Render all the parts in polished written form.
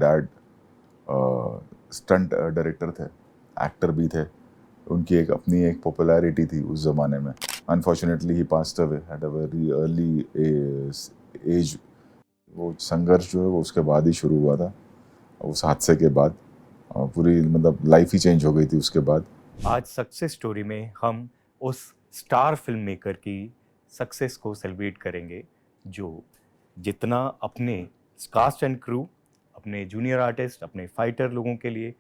Dad stunt director थे, actor भी थे। उनकी एक अपनी एक पॉपुलैरिटी थी उस ज़माने में। Unfortunately he passed away at a very early age. वो संघर्ष जो है वो उसके बाद ही शुरू हुआ था, उस हादसे के बाद। पूरी मतलब लाइफ ही चेंज हो गई थी उसके बाद। आज सक्सेस स्टोरी में हम उस स्टार फिल्म मेकर की सक्सेस को सेलिब्रेट करेंगे जो जितना अपने कास्ट एंड क्रू, अपने जूनियर आर्टिस्ट, अपने फाइटर लोगों के लिए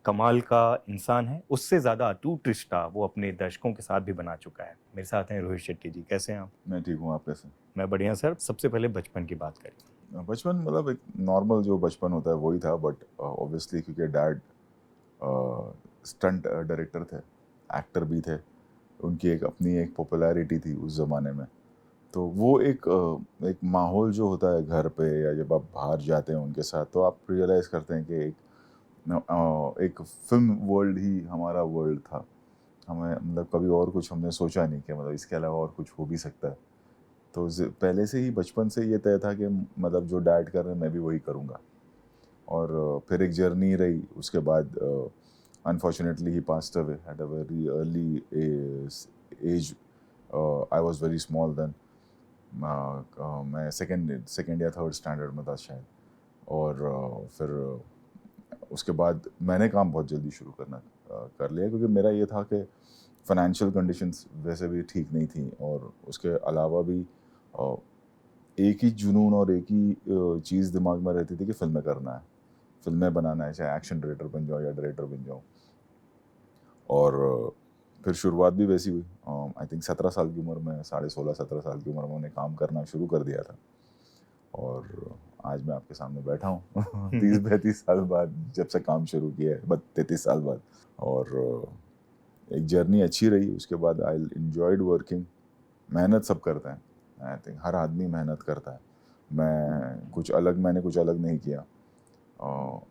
कमाल का इंसान है, उससे ज़्यादा अटूट रिश्ता वो अपने दर्शकों के साथ भी बना चुका है। मेरे साथ हैं रोहित शेट्टी जी। कैसे हैं आप? मैं ठीक हूँ, आप कैसे? मैं बढ़िया सर। सबसे पहले बचपन की बात करें। बचपन मतलब एक नॉर्मल जो बचपन होता है वही था, बट ऑब्वियसली क्योंकि डैड स्टंट डायरेक्टर थे, एक्टर भी थे। उनकी एक अपनी एक पॉपुलैरिटी थी उस ज़माने में। तो वो एक माहौल जो होता है घर पे या जब आप बाहर जाते हैं उनके साथ, तो आप रियलाइज़ करते हैं कि एक फ़िल्म वर्ल्ड ही हमारा वर्ल्ड था। हमें मतलब कभी और कुछ हमने सोचा नहीं कि मतलब इसके अलावा और कुछ हो भी सकता है। तो पहले से ही बचपन से ये तय था कि मतलब जो डैड कर रहे हैं मैं भी वही करूँगा। और फिर एक जर्नी रही उसके बाद। Unfortunately he passed away at a very early age. I was very small then. मैं सेकंड या थर्ड स्टैंडर्ड में था शायद। और फिर उसके बाद मैंने काम बहुत जल्दी शुरू करना कर लिया, क्योंकि मेरा ये था कि फाइनेंशियल कंडीशंस वैसे भी ठीक नहीं थी, और उसके अलावा भी अ, एक ही जुनून और एक ही चीज़ दिमाग में रहती थी कि फ़िल्में करना है, फ़िल्में बनाना है, चाहे एक्शन डायरेक्टर बन जाऊँ या डायरेक्टर बन जाऊँ। और फिर शुरुआत भी वैसी हुई। आई थिंक 17 साल की उम्र में, 16.5-17 साल की उम्र में मैंने काम करना शुरू कर दिया था। और आज मैं आपके सामने बैठा हूँ 30-35 साल बाद, जब से काम शुरू किया है, 33 साल बाद। और एक जर्नी अच्छी रही। उसके बाद आई एंजॉयड वर्किंग। मेहनत सब करते हैं, आई थिंक हर आदमी मेहनत करता है। मैंने कुछ अलग नहीं किया।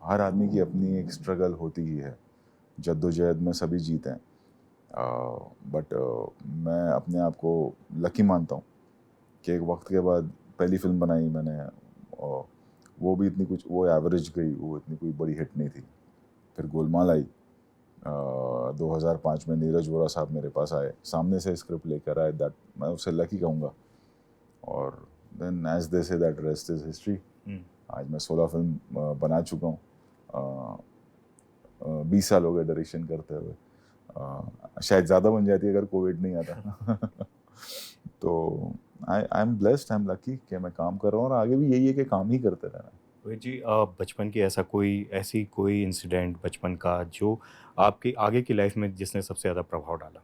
हर आदमी की अपनी एक स्ट्रगल होती ही है, जद्दोजहद में सभी जीते हैं। बट मैं अपने आप को लकी मानता हूँ कि एक वक्त के बाद पहली फिल्म बनाई मैंने, और वो भी इतनी कुछ, वो एवरेज गई, वो इतनी कोई बड़ी हिट नहीं थी। फिर गोलमाल आई। 2005 में नीरज वोरा साहब मेरे पास आए, सामने से स्क्रिप्ट लेकर आए। दैट मैं उसे लकी कहूँगा। और then as they say that rest is history. आज मैं 16 फिल्म बना चुका हूँ। 20 साल हो गए डायरेक्शन करते हुए। शायद ज़्यादा बन जाती अगर कोविड नहीं आता तो I am blessed, I am lucky कि मैं काम कर रहा हूँ, और आगे भी यही है कि काम ही करते रहना। रोहित जी, बचपन की ऐसी कोई इंसिडेंट बचपन का जो आपकी आगे की लाइफ में जिसने सबसे ज़्यादा प्रभाव डाला?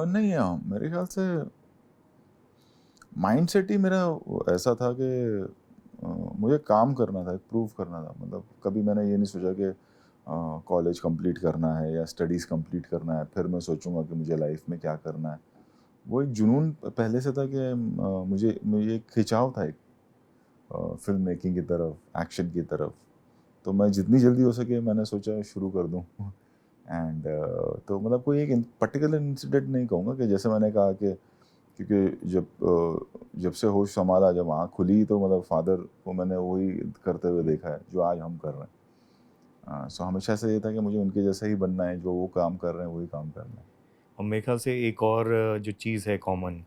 नहीं, मेरे ख्याल से माइंडसेट ही मेरा ऐसा था कि मुझे काम करना था, प्रूव करना था। मतलब कभी मैंने ये नहीं सोचा कि कॉलेज कंप्लीट करना है या स्टडीज़ कंप्लीट करना है, फिर मैं सोचूंगा कि मुझे लाइफ में क्या करना है। वो एक जुनून पहले से था कि मुझे एक खिंचाव था, एक फिल्म मेकिंग की तरफ, एक्शन की तरफ। तो मैं जितनी जल्दी हो सके मैंने सोचा शुरू कर दूं एंड तो मतलब कोई एक पर्टिकुलर इंसिडेंट नहीं कहूँगा कि जैसे मैंने कहा कि क्योंकि जब से होश संभाला, जब आँख खुली, तो मतलब फादर को मैंने वही करते हुए देखा है जो आज हम कर रहे हैं। सो हमेशा से ये था कि मुझे उनके जैसा ही बनना है, जो वो काम कर रहे हैं वही काम करना है। और मेरे ख्याल से एक और जो चीज़ है कॉमन,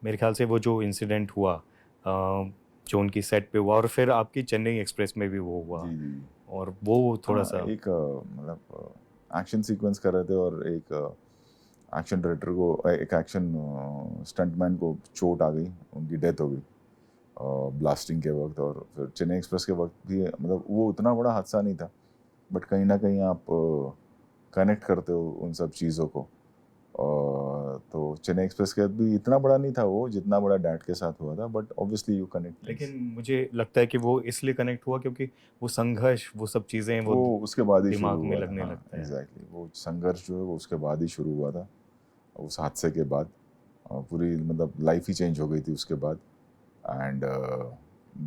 मेरे ख्याल से वो जो इंसिडेंट हुआ, जो उनकी सेट पे हुआ और फिर आपकी चेन्नई एक्सप्रेस में भी वो हुआ, जी जी। और वो थोड़ा सा। एक मतलब एक्शन सीक्वेंस कर रहे थे, और एक एक्शन डायरेक्टर को, एक एक्शन स्टंटमैन को चोट आ गई, उनकी डेथ हो गई ब्लास्टिंग के वक्त। और फिर चेन्नई एक्सप्रेस के वक्त भी मतलब वो उतना बड़ा हादसा नहीं था, बट कहीं ना कहीं आप कनेक्ट करते हो उन सब चीज़ों को। तो चेन्नई एक्सप्रेस के भी इतना बड़ा नहीं था वो, जितना बड़ा डैड के साथ हुआ था, बट ऑब्वियसली यू कनेक्ट। लेकिन मुझे लगता है कि वो इसलिए कनेक्ट हुआ क्योंकि वो संघर्ष, वो सब चीज़ें वो वो उसके बाद ही शुरू दिमाग में हुआ था, लगने हाँ लगता है। एग्जैक्टली। वो संघर्ष जो है वो उसके बाद ही शुरू हुआ था, उस हादसे के बाद। पूरी मतलब लाइफ ही चेंज हो गई थी उसके बाद। एंड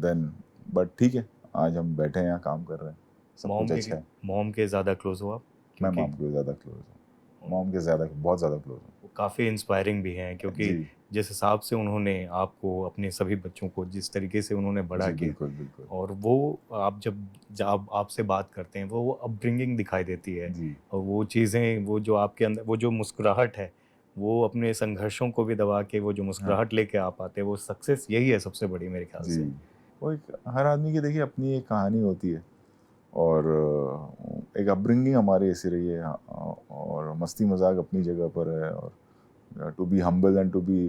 देन बट ठीक है, आज हम बैठे हैं यहाँ, काम कर रहे हैं, सब कुछ अच्छा है। मॉम के ज़्यादा क्लोज हो आप? मैं क्योंकि मॉम के ज़्यादा क्लोज हूँ, मॉम के ज़्यादा, बहुत ज़्यादा क्लोज हूँ। काफ़ी इंस्पायरिंग भी हैं, क्योंकि जी जिस हिसाब से उन्होंने आपको, अपने सभी बच्चों को जिस तरीके से उन्होंने बड़ा जी, किया, बिल्कुल बिल्कुल। और वो आप जब आपसे बात करते हैं वो अपब्रिंगिंग दिखाई देती है। जी और वो चीज़ें, वो जो आपके अंदर वो जो मुस्कुराहट है, वो अपने संघर्षों को भी दबा के वो जो हाँ मुस्कुराहट लेके आप आते हैं, वो सक्सेस यही है सबसे बड़ी मेरे ख्याल जी, से। वो एक हर आदमी की देखिए अपनी एक कहानी होती है, और एक अपब्रिंगिंग हमारी ऐसी रही है, और मस्ती मजाक अपनी जगह पर है, और to be humble and to be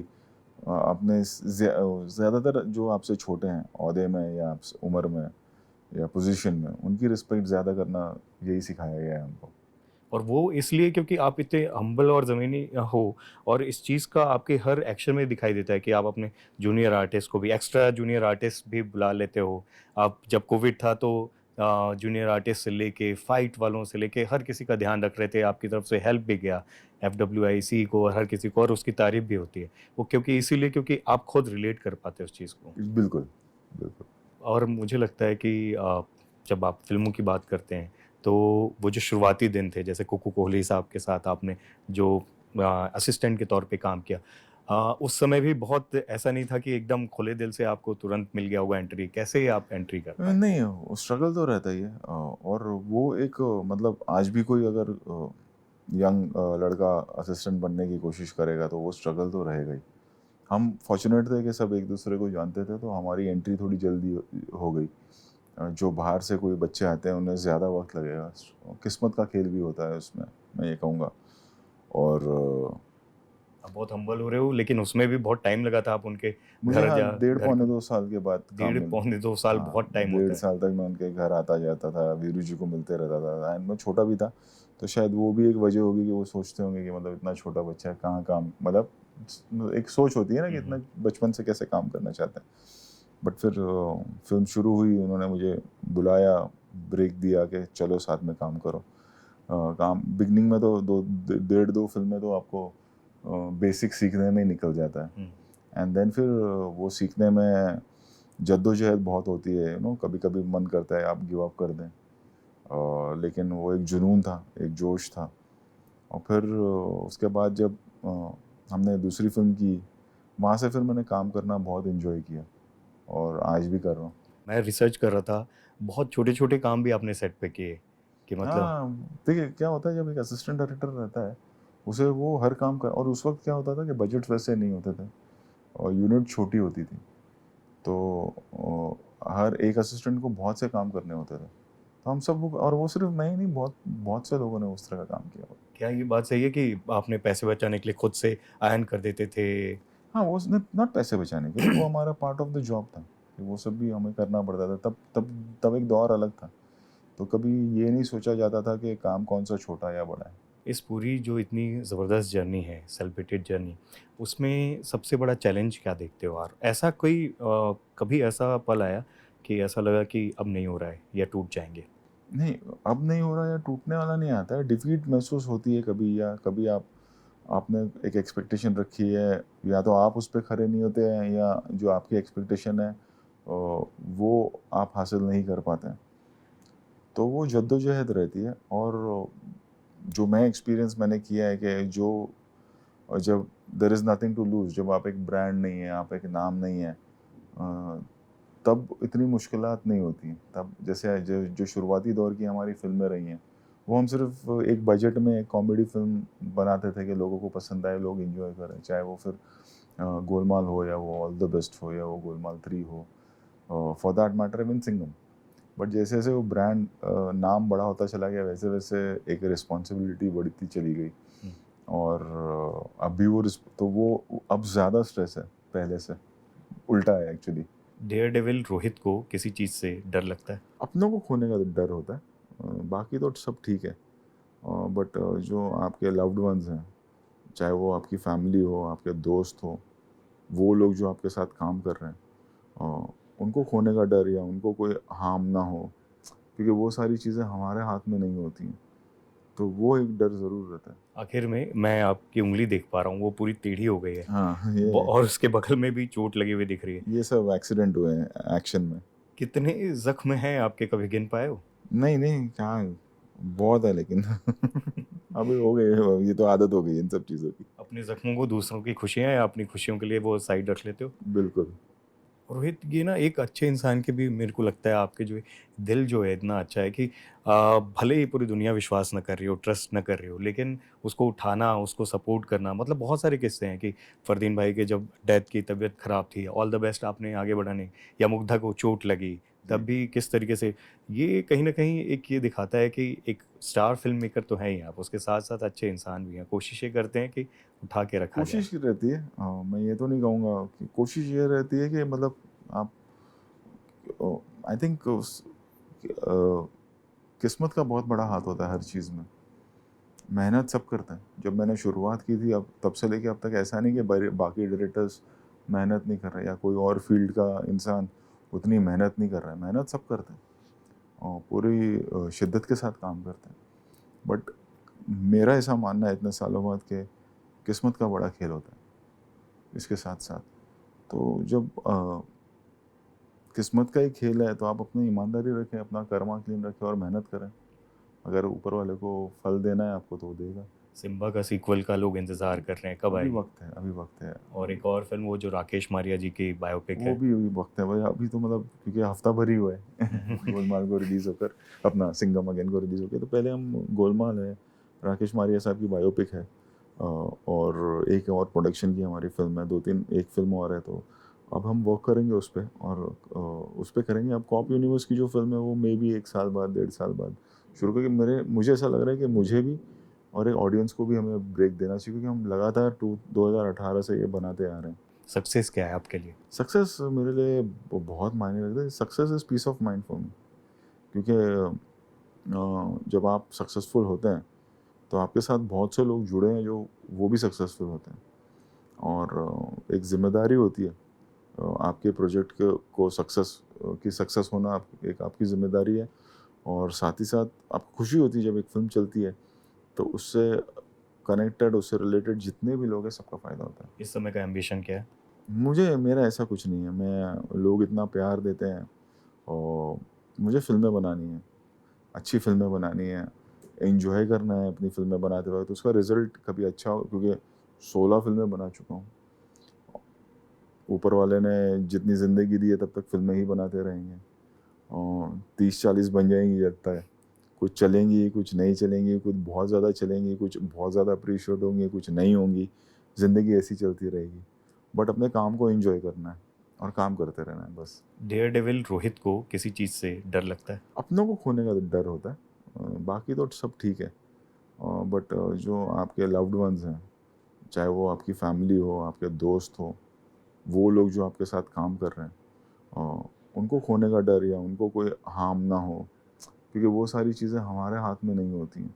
अपने ज़्यादातर जो आपसे छोटे हैं ओहदे में या आपसे उम्र में या पोजीशन में, उनकी रिस्पेक्ट ज़्यादा करना, यही सिखाया गया है हमको। और वो इसलिए क्योंकि आप इतने हम्बल और ज़मीनी हो, और इस चीज़ का आपके हर एक्शन में दिखाई देता है कि आप अपने जूनियर आर्टिस्ट को भी, एक्स्ट्रा जूनियर आर्टिस्ट भी बुला लेते हो। आप जब कोविड था तो जूनियर आर्टिस्ट से लेके फाइट वालों से लेके हर किसी का ध्यान रख रहे थे, आपकी तरफ से हेल्प भी गया एफडब्ल्यूआईसी को और हर किसी को, और उसकी तारीफ भी होती है। वो क्योंकि इसीलिए क्योंकि आप खुद रिलेट कर पाते हो उस चीज़ को। बिल्कुल बिल्कुल। और मुझे लगता है कि जब आप फ़िल्मों की बात करते हैं, तो वो जो शुरुआती दिन थे, जैसे कुकू कोहली साहब के साथ आपने जो असिस्टेंट के तौर पे काम किया, उस समय भी बहुत ऐसा नहीं था कि एकदम खुले दिल से आपको तुरंत मिल गया होगा एंट्री, कैसे आप एंट्री कर पाए? नहीं, स्ट्रगल तो रहता ही है, और वो एक मतलब आज भी कोई अगर यंग लड़का असिस्टेंट बनने की कोशिश करेगा तो वो स्ट्रगल तो रहेगा ही। हम फॉर्चुनेट थे कि सब एक दूसरे को जानते थे, तो हमारी एंट्री थोड़ी जल्दी हो गई। जो बाहर से कोई बच्चे आते हैं उन्हें ज़्यादा वक्त लगेगा, किस्मत का खेल भी होता है उसमें, मैं ये कहूँगा। और आप बहुत हम्बल हो रहे हो, लेकिन उसमें भी बहुत टाइम लगा था, आप उनके मुझे, हाँ, डेढ़ घर पौने 2 साल के बाद काम डेढ़ मिला। पौने 2 साल हाँ, बहुत टाइम डेढ़ होता है। साल तक मैं उनके घर आता जाता था, वीरू जी को मिलते रहता था, एंड मैं छोटा भी था, तो शायद वो भी एक वजह होगी कि वो सोचते होंगे कि मतलब इतना छोटा बच्चा है, कहाँ काम, मतलब एक सोच होती है ना कि हुँ, इतना हुँ। बचपन से कैसे काम करना चाहते हैं। बट फिर फिल्म शुरू हुई, उन्होंने मुझे बुलाया, ब्रेक दिया कि चलो साथ में काम करो। काम बिगनिंग में तो 2 फिल्में तो आपको बेसिक सीखने में ही निकल जाता है, हुँ। एंड देन फिर वो सीखने में जद्दोजहद बहुत होती है, कभी कभी मन करता है आप गिव अप कर दें, लेकिन वो एक जुनून था, एक जोश था। और फिर उसके बाद जब हमने दूसरी फिल्म की, वहाँ से फिर मैंने काम करना बहुत इन्जॉय किया, और आज भी कर रहा हूँ। मैं रिसर्च कर रहा था, बहुत छोटे-छोटे काम भी आपने सेट पे किए, कि मतलब हाँ, देखिए क्या होता है जब एक असिस्टेंट डायरेक्टर रहता है, उसे वो हर काम कर, और उस वक्त क्या होता था कि बजट वैसे नहीं होते थे, और यूनिट छोटी होती थी, तो हर एक असिस्टेंट को बहुत से काम करने होते थे, तो हम सब और वो सिर्फ मैं ही नहीं, बहुत बहुत से लोगों ने उस तरह का काम किया। क्या ये बात सही है कि आपने पैसे बचाने के लिए खुद से अयन कर देते थे? हाँ, वो नॉट पैसे बचाने के लिए, वो हमारा पार्ट ऑफ द जॉब था, कि वो सब भी हमें करना पड़ता था। तब तब तब एक दौर अलग था, तो कभी ये नहीं सोचा जाता था कि काम कौन सा छोटा या बड़ा है। इस पूरी जो इतनी ज़बरदस्त जर्नी है, सेलिब्रेटेड जर्नी, उसमें सबसे बड़ा चैलेंज क्या देखते हो? और ऐसा कोई कभी ऐसा पल आया कि ऐसा लगा कि अब नहीं हो रहा है या टूट जाएँगे? नहीं, अब नहीं हो रहा या टूटने वाला नहीं आता है, डिफीट महसूस होती है कभी, या कभी आपने एक एक्सपेक्टेशन रखी है, या तो आप उस पे खरे नहीं होते हैं, या जो आपकी एक्सपेक्टेशन है वो आप हासिल नहीं कर पाते हैं। तो वो जद्दोजहद रहती है, और जो मैं एक्सपीरियंस मैंने किया है कि जो, और जब there is nothing to lose, जब आप एक ब्रांड नहीं है, आप एक नाम नहीं है, तब इतनी मुश्किलात नहीं होती हैं। तब जैसे जो शुरुआती दौर की हमारी फ़िल्में रही हैं, वो हम सिर्फ़ एक बजट में एक कॉमेडी फ़िल्म बनाते थे कि लोगों को पसंद आए, लोग एन्जॉय करें। चाहे वो फिर गोलमाल हो, या वो ऑल द बेस्ट हो, या वो गोलमाल 3 हो, for that matter even Singham. But जैसे-जैसे वो ब्रांड नाम बड़ा होता चला गया, वैसे-वैसे एक रिस्पॉन्सिबिलिटी बढ़ती चली गई, हुँ। और अब भी वो अब ज़्यादा स्ट्रेस है पहले से, उल्टा है एक्चुअली। डेयरडेविल रोहित को किसी चीज़ से डर लगता है? अपनों को खोने का डर होता है, बाकी तो सब ठीक है, बट जो आपके लव्ड वंस हैं, चाहे वो आपकी फैमिली हो, आपके दोस्त हो, वो लोग जो आपके साथ काम कर रहे हैं, उनको खोने का डर, या उनको कोई हार्म ना हो, क्योंकि वो सारी चीज़ें हमारे हाथ में नहीं होती हैं, तो वो एक डर ज़रूर रहता है। आखिर में मैं आपकी उँगली देख पा रहा हूँ, वो पूरी टेढ़ी हो गई है, हाँ, और उसके बगल में भी चोट लगी हुई दिख रही है। ये सब एक्सीडेंट हुए हैं एक्शन में। कितने ज़ख्म हैं आपके, कभी गिन पाए हो? नहीं, नहीं, कहाँ, बहुत है लेकिन अभी हो गए, ये तो आदत हो गई इन सब चीज़ों की। अपने ज़ख्मों को दूसरों की खुशियाँ या अपनी खुशियों के लिए वो साइड रख लेते हो? बिल्कुल। रोहित, ये ना एक अच्छे इंसान के भी मेरे को लगता है आपके जो दिल जो है इतना अच्छा है कि भले ही पूरी दुनिया विश्वास ना कर रही हो, ट्रस्ट ना कर रही हो, लेकिन उसको उठाना, उसको सपोर्ट करना, मतलब बहुत सारे किस्से हैं कि फरदीन भाई के जब डेथ की तबीयत खराब थी, ऑल द बेस्ट आपने आगे बढ़ाने, या मुग्धा को चोट लगी, तब जी। भी किस तरीके से ये कहीं न कहीं एक ये दिखाता है कि एक स्टार फ़िल्म मेकर तो हैं ही आप, उसके साथ-साथ अच्छे इंसान भी हैं। कोशिश ये करते हैं कि उठा के रखा जाए। कोशिश रहती है, मैं ये तो नहीं कहूँगा कि कोशिश ये रहती है कि मतलब आप आई थिंक किस्मत का बहुत बड़ा हाथ होता है हर चीज़ में। मेहनत सब करते हैं। जब मैंने शुरुआत की थी अब तब से लेके अब तक ऐसा नहीं कि बाकी डायरेक्टर्स मेहनत नहीं कर रहे या कोई और फील्ड का इंसान उतनी मेहनत नहीं कर रहा है। मेहनत सब करते हैं और पूरी शिद्दत के साथ काम करते हैं। बट मेरा ऐसा मानना है इतने सालों बाद कि किस्मत का बड़ा खेल होता है इसके साथ-साथ। तो जब किस्मत का ही खेल है तो आप अपनी ईमानदारी रखें, अपना कर्मा क्लीन रखें और मेहनत करें। अगर ऊपर वाले को फल देना है आपको तो वो देगा। सिम्बा का सीक्वल का लोग इंतज़ार कर रहे हैं, कब अभी आएगी? वक़्त है, अभी वक़्त है। और एक और फ़िल्म वो जो राकेश मारिया जी की बायोपिक वो है। भी अभी वक़्त है भाई, अभी तो मतलब क्योंकि हफ़्ता भर ही हुआ है गोलमाल को रिलीज़ होकर, अपना सिंघम अगेन को रिलीज़ होके। तो पहले हम गोलमाल है, राकेश मारिया साहब की बायोपिक है और एक और प्रोडक्शन की हमारी फ़िल्म है, 2-3 एक फ़िल्म और है। तो अब हम वर्क करेंगे उस पे और उस पे करेंगे। अब कॉप यूनिवर्स की जो फ़िल्म है वो मेबी 1 साल बाद, 1.5 साल बाद शुरू करके मुझे ऐसा लग रहा है कि मुझे भी और एक ऑडियंस को भी हमें ब्रेक देना चाहिए क्योंकि हम लगातार 2018 से ये बनाते आ रहे हैं। सक्सेस क्या है आपके लिए? सक्सेस मेरे लिए बहुत मायने रखता है। Success is piece of mind for me क्योंकि जब आप सक्सेसफुल होते हैं तो आपके साथ बहुत से लोग जुड़े हैं जो वो भी सक्सेसफुल होते हैं और एक ज़िम्मेदारी होती है आपके प्रोजेक्ट को सक्सेस होना एक आपकी ज़िम्मेदारी है और साथ ही साथ आपको खुशी होती है जब एक फ़िल्म चलती है तो उससे कनेक्टेड उससे रिलेटेड जितने भी लोग हैं सबका फ़ायदा होता है। इस समय का एम्बिशन क्या है? मेरा ऐसा कुछ नहीं है, लोग इतना प्यार देते हैं और मुझे फ़िल्में बनानी है, अच्छी फ़िल्में बनानी है, एन्जॉय करना है अपनी फ़िल्में बनाते वक़्त, उसका रिज़ल्ट कभी अच्छा हो क्योंकि 16 फ़िल्में बना चुका हूँ। ऊपर वाले ने जितनी ज़िंदगी दी है तब तक फ़िल्में ही बनाते रहेंगे और 30-40 बन जाएँगी लगता है। कुछ चलेंगी, कुछ नहीं चलेंगी, कुछ बहुत ज़्यादा चलेंगी, कुछ बहुत ज़्यादा अप्रिशिएट होंगी, कुछ नहीं होंगी। ज़िंदगी ऐसी चलती रहेगी। बट अपने काम को एन्जॉय करना है और काम करते रहना है बस। डेयरडेविल रोहित को किसी चीज़ से डर लगता है? अपनों को खोने का डर होता है। बाकी तो सब ठीक है। बट जो आपके लव्ड वन्स हैं, चाहे वो आपकी फैमिली हो, आपके दोस्त हो, वो लोग जो आपके साथ काम कर रहे हैं उनको खोने का डर या उनको कोई हार्म ना हो, क्योंकि वो सारी चीज़ें हमारे हाथ में नहीं होती हैं।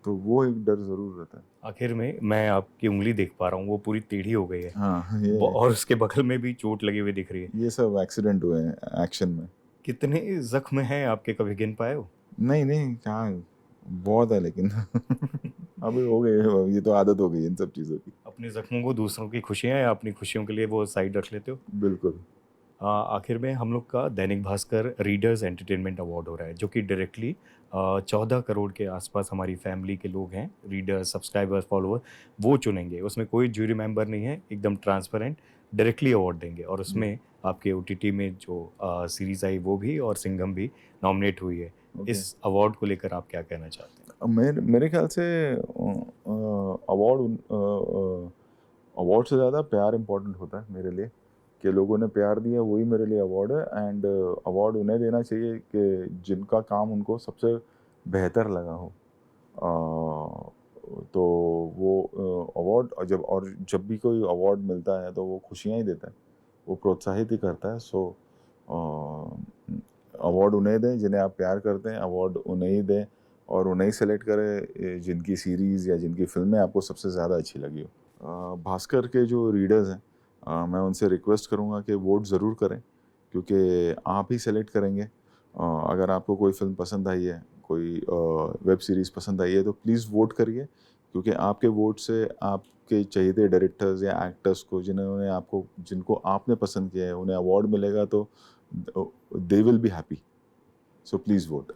तो वो एक डर ज़रूर रहता है। आखिर में मैं आपकी उँगली देख पा रहा हूँ, वो पूरी टेढ़ी हो गई है। हाँ, ब और उसके बगल में भी चोट लगी हुई दिख रही है। ये सब एक्सीडेंट हुए हैं एक्शन में। कितने ज़ख्म हैं आपके, कभी गिन पाए हो? नहीं, नहीं, कहाँ बहुत है लेकिन अभी हो गए, ये तो आदत हो गई इन सब चीज़ों की। अपने ज़ख्मों को दूसरों की खुशियाँ या अपनी खुशियों के लिए वो साइड रख लेते हो? बिल्कुल। आखिर में हम लोग का Dainik Bhaskar readers entertainment award हो रहा है, जो कि डायरेक्टली 14 करोड़ के आसपास हमारी फैमिली के लोग हैं, रीडर्स, सब्सक्राइबर्स, फॉलोअर, वो चुनेंगे। उसमें कोई जूरी मेंबर नहीं है, एकदम ट्रांसपेरेंट, डायरेक्टली अवार्ड देंगे और जी। उसमें आपके ओटीटी में जो सीरीज़ आई वो भी और सिंघम भी नॉमिनेट हुई है। ओके। इस अवार्ड को लेकर आप क्या कहना चाहते हैं? मेरे ख्याल से अवार्ड से ज़्यादा प्यार इम्पोर्टेंट होता है मेरे लिए, कि लोगों ने प्यार दिया वही मेरे लिए अवार्ड है एंड अवार्ड उन्हें देना चाहिए कि जिनका काम उनको सबसे बेहतर लगा हो। तो वो अवार्ड जब भी कोई अवार्ड मिलता है तो वो खुशियाँ ही देता है, वो प्रोत्साहित ही करता है। सो अवार्ड उन्हें दें जिन्हें आप प्यार करते हैं, अवार्ड उन्हें ही दें और उन्हें ही सेलेक्ट करें जिनकी सीरीज़ या जिनकी फ़िल्में आपको सबसे ज़्यादा अच्छी लगी हो। भास्कर के जो रीडर्स हैं मैं उनसे रिक्वेस्ट करूँगा कि वोट ज़रूर करें क्योंकि आप ही सेलेक्ट करेंगे। अगर आपको कोई फ़िल्म पसंद आई है, कोई वेब सीरीज़ पसंद आई है तो प्लीज़ वोट करिए क्योंकि आपके वोट से आपके चहेते डायरेक्टर्स या एक्टर्स को जिनको आपने पसंद किया है उन्हें अवार्ड मिलेगा तो they will be happy. So please vote.